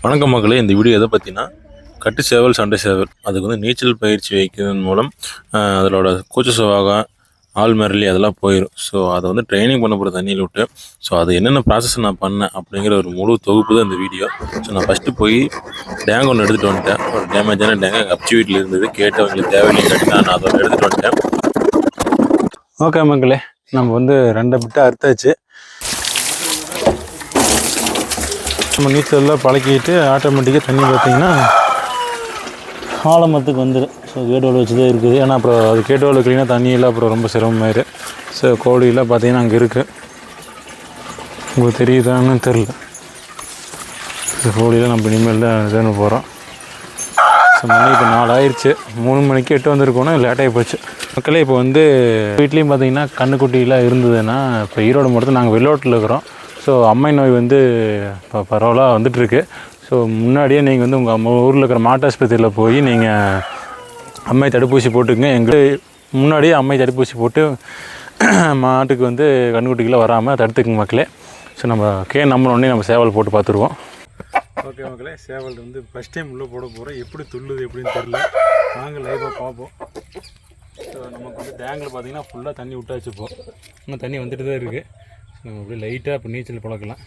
வணக்கம் மக்களே. இந்த வீடியோ எதை பற்றினா கட்டு சேவல் சண்டை சேவல் அதுக்கு வந்து நீச்சல் பயிற்சி வைக்கிறதன் மூலம் அதோட கூச்ச சுபாகம் ஆள் மிரளி அதெல்லாம் போயிடும். ஸோ அதை வந்து ட்ரைனிங் பண்ண போகிற தண்ணியில் விட்டு அது என்னென்ன ப்ராசஸ் நான் பண்ணேன் அப்படிங்கிற ஒரு முழு தொகுப்பு தான் இந்த வீடியோ. ஸோ நான் ஃபஸ்ட்டு போய் டேங்க் ஒன்று எடுத்துகிட்டு வந்துட்டேன். ஒரு டேமேஜான டேங்க் எங்கள் அப்ச்சி வீட்டில் இருந்தது. கேட்டு அவங்களுக்கு தேவையில்லைன்னு கட்டி நான் அதை எடுத்துகிட்டு வந்துட்டேன். ஓகே மக்களே, நம்ம வந்து 2 பிட்டை அறுத்தாச்சு. நம்ம நீச்சல்லாம் பழக்கிட்டு ஆட்டோமேட்டிக்காக தண்ணி பார்த்திங்கன்னா ஆழமத்துக்கு வந்துடும். ஸோ கேட்டோவில் வச்சு தான் இருக்குது. ஏன்னா அப்புறம் அது கேட்டோவில் வைக்கலாம் தண்ணியெல்லாம் அப்புறம் ரொம்ப சிரமமாயிரு. ஸோ கோழியெல்லாம் பார்த்திங்கன்னா அங்கே இருக்குது. உங்களுக்கு தெரியுதான்னு தெரில. ஸோ கோழியெல்லாம் நம்ம இனிமேல் தான் இதுன்னு போகிறோம். ஸோ மணி இப்போ 4 ஆயிடுச்சு. 3 மணிக்கு 8 வந்திருக்கோன்னா லேட்டாகி போச்சு. மக்களே, இப்போ வந்து வீட்லேயும் பார்த்திங்கன்னா கண்ணுக்குட்டியெல்லாம் இருந்ததுன்னா இப்போ ஈரோடு மட்டும் நாங்கள் வெள்ளோட்டில் இருக்கிறோம். ஸோ அம்மை நோய் வந்து இப்போ பரவலாக வந்துட்டுருக்கு. ஸோ முன்னாடியே நீங்கள் வந்து உங்கள் ஊரில் இருக்கிற மாட்டாஸ்பத்திரியில் போய் நீங்கள் அம்மை தடுப்பூசி போட்டுக்குங்க. எங்களுக்கு முன்னாடியே அம்மை தடுப்பூசி போட்டு மாட்டுக்கு வந்து கண்ணுக்குட்டிக்கெல்லாம் வராமல் தடுத்துக்குங்க மக்களே. ஸோ நம்ம உடனே நம்ம சேவல் போட்டு பார்த்துருவோம். ஓகே மக்களே, சேவல் வந்து ஃபஸ்ட் டைம் உள்ளே போட போகிறோம். எப்படி துள்ளுது எப்படின்னு தெரில. நாங்கள் லைவாக பார்ப்போம். ஸோ நமக்கு வந்து டேங்கில் பார்த்திங்கன்னா ஃபுல்லாக தண்ணி விட்டாச்சு. இப்போ இன்னும் தண்ணி வந்துட்டு தான் இருக்குது. நம்ம அப்படியே லைட்டாக இப்போ நீச்சல் பழக்கலாம்.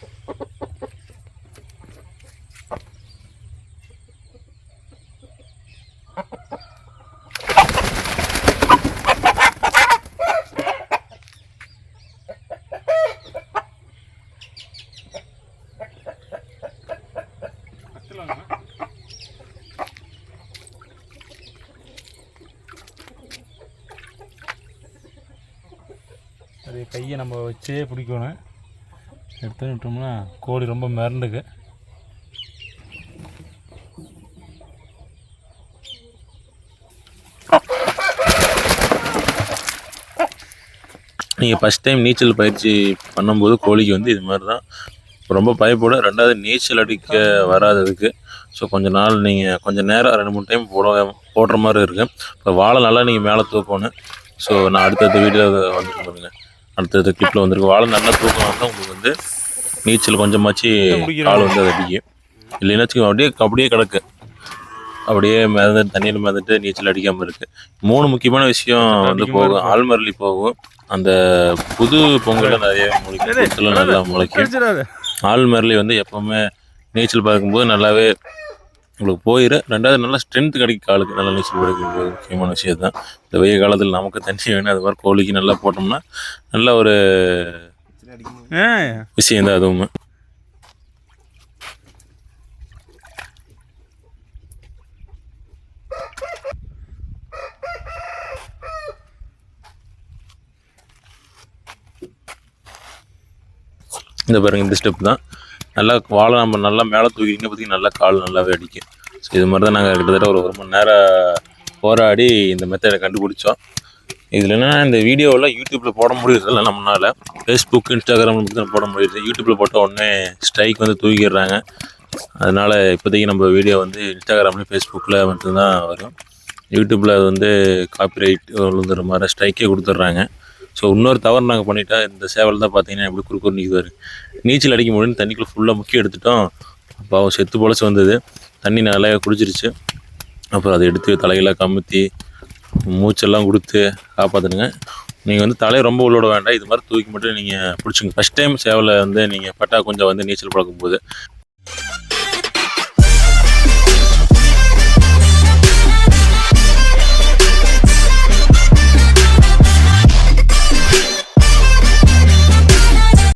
அது கையை நம்ம வச்சே பிடிக்கணும். எடுத்து விட்டோம்னா கோழி ரொம்ப மிரண்டுக்கு. நீங்கள் ஃபஸ்ட் டைம் நீச்சல் பயிற்சி பண்ணும்போது கோழிக்கு வந்து இது மாதிரி தான் ரொம்ப பயப்படும். ரெண்டாவது நீச்சல் அடிக்க வராததுக்கு. ஸோ கொஞ்சம் நாள் நீங்கள் கொஞ்சம் நேரம் 2-3 டைம் போடுற மாதிரி இருக்குது. இப்போ வாழை நல்லா நீங்கள் மேலே தூக்கணும். ஸோ நான் அடுத்தடுத்த வீடியோவில் வந்துட்டு பாருங்க. அடுத்தடுத்த கிளிப்பில் வந்துருக்கு. வாழை நல்லா தூக்கம் தான் உங்களுக்கு வந்து நீச்சல் கொஞ்சமாச்சு கால் வந்து அது அடிக்கும். இல்லைன்னா அப்படியே கிடக்கு. அப்படியே மிதந்துட்டு தண்ணியில் மிதந்துட்டு நீச்சல் அடிக்காமல் இருக்குது. 3 முக்கியமான விஷயம் வந்து போகும். ஆள்மரளி போகும். அந்த புது பொங்கலில் நிறைய முளைக்கும். நல்லா முளைக்கும். ஆள்மரளி வந்து எப்போவுமே நீச்சல் பார்க்கும்போது நல்லாவே உங்களுக்கு போயிடும். ரெண்டாவது நல்லா ஸ்ட்ரென்த் கிடைக்கும். காலுக்கு நல்லா நீச்சல் கிடைக்கும். முக்கியமான விஷயம் தான். இந்த வெயில் காலத்தில் நமக்கு தண்ணி வேணும். அது மாதிரி கோழிக்கு நல்லா போட்டோம்னா நல்ல ஒரு விஷயந்தான் அதுவும். இந்த பாருங்க, இந்த ஸ்டெப் தான் நல்லா வாழை நம்ம நல்லா மேலே தூக்கிங்க பார்த்திங்கன்னா நல்லா கால் நல்லாவே அடிக்கும். ஸோ இது மாதிரி தான் நாங்கள் கிட்டத்தட்ட ஒரு 1 மணி நேரம் போராடி இந்த மெத்தடை கண்டுபிடிச்சோம். இதில் என்னென்னா இந்த வீடியோவில் யூடியூப்பில் போட முடியறதில்ல நம்மளால். ஃபேஸ்புக், இன்ஸ்டாகிராம் மட்டும் போட முடியுது. யூடியூப்பில் போட்ட உடனே ஸ்ட்ரைக் வந்து தூக்கிடுறாங்க. அதனால் இப்போதைக்கு நம்ம வீடியோ வந்து இன்ஸ்டாகிராம்லேயும் ஃபேஸ்புக்கில் மட்டும்தான் வரும். யூடியூப்பில் அது வந்து காப்பிரைட் விழுந்துற மாதிரி ஸ்ட்ரைக்கே கொடுத்துட்றாங்க. ஸோ இன்னொரு தவறு நாங்கள் பண்ணிட்டா இந்த சேவல் தான் பார்த்தீங்கன்னா எப்படி குறுக்குறு நிற்குவார். நீச்சல் அடிக்க முடியும்னு தண்ணிக்குள்ளே ஃபுல்லாக முக்கி எடுத்துட்டோம். அப்போ அவன் செத்து பொழைச்சி வந்தது. தண்ணி நல்லா குடிச்சிருச்சு. அப்புறம் அதை எடுத்து தலையெல்லாம் கமுத்தி மூச்செல்லாம் கொடுத்து காப்பாற்றுனுங்க. நீங்கள் வந்து தலையை ரொம்ப உள்ளோட வேண்டாம். இது மாதிரி தூக்கி மட்டும் நீங்கள் பிடிச்சிங்க. ஃபஸ்ட் டைம் சேவலை வந்து நீங்கள் பட்டா கொஞ்சம் வந்து நீச்சல் பழக்கும்போது